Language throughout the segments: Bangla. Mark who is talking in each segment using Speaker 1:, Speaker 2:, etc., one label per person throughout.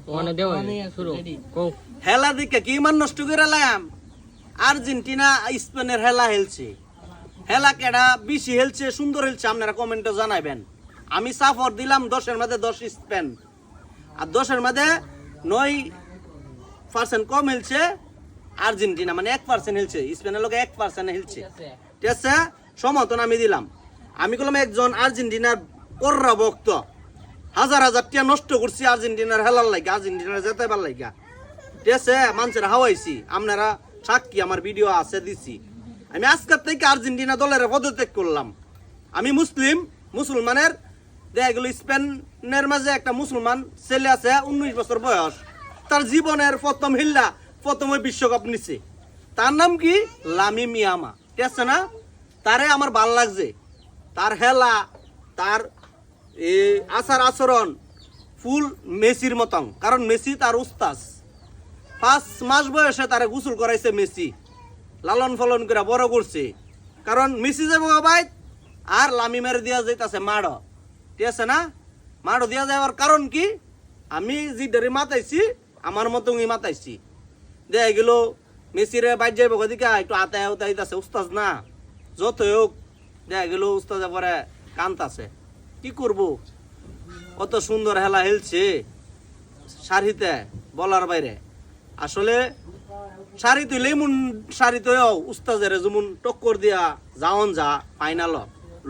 Speaker 1: ওখানে দেও শুরু কও
Speaker 2: হেলা দিকে কি মান নষ্ট করে লাম আর্জেন্টিনা স্পেনের হেলা হেলছে হেলা কেডা বেশি হেলছে সুন্দর হেলছে আপনারা কমেন্টে জানাবেন আমি সাফর দিলাম 10 এর মধ্যে 10 স্পেন আর 10 এর মধ্যে 9% কম হেলছে আর্জেন্টিনা মানে 1% হেলছে স্পেনের লোক 1% হেলছে ঠিক আছে সমর্থন আমি দিলাম আমি বললাম একজন আর্জেন্টিনার পররা ভক্ত হাজার হাজার টাকা নষ্ট করছি আর্জেন্টিনার হেলার লাগা আর্জেন্টিনার জেতাবার লাগা ঠিক আছে মানুষের হাওয়াইছি আপনারা সাক্ষী আমার ভিডিও আছে দিছি আমি আজকের থেকে আর্জেন্টিনা দলের পদত্যাগ করলাম আমি মুসলমানের দেখা গেল স্পেনের মাঝে একটা মুসলমান ছেলে আছে 19 বছর বয়স তার জীবনের প্রথম ওই বিশ্বকাপ নিচ্ছে তার নাম কি লামিন ইয়ামাল ঠিক আছে না তারে আমার ভাল লাগছে তার হেলা তার আচার আচরণ ফুল মেসির মতন কারণ মেসি তার উস্তাদ 5 মাস বয়সে তারে গোসল করাইছে মেসি লালন পালন করে বড় করছে কারণ মেসি যাবো ভাই আর লামি মেরে দিয়া যাইতাছে মাড় ঠিক আছে না মাড় দিয়া যাওয়ার কারণ কি আমি যে ডেরি মাতাইছি আমার মতনই মাতাইছি দেখা গেল মেসিরে বাইর যাইব দিকে একটু আতায় উতাইতাছে উস্তাদ না যত হোক দেখা গেল উস্তাদে পরে কান্তাছে কি করব কত সুন্দর হেলা হেলছে সারিতে বলার বাইরে আসলে সারি তুইলে এমন সারি তো উস্তাদের যেমন টক্কর দিয়া যাওন যা ফাইনাল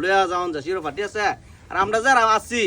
Speaker 2: লয়া যাওন যা শিরোপা ঠিক আছে আর আমরা যারা আছি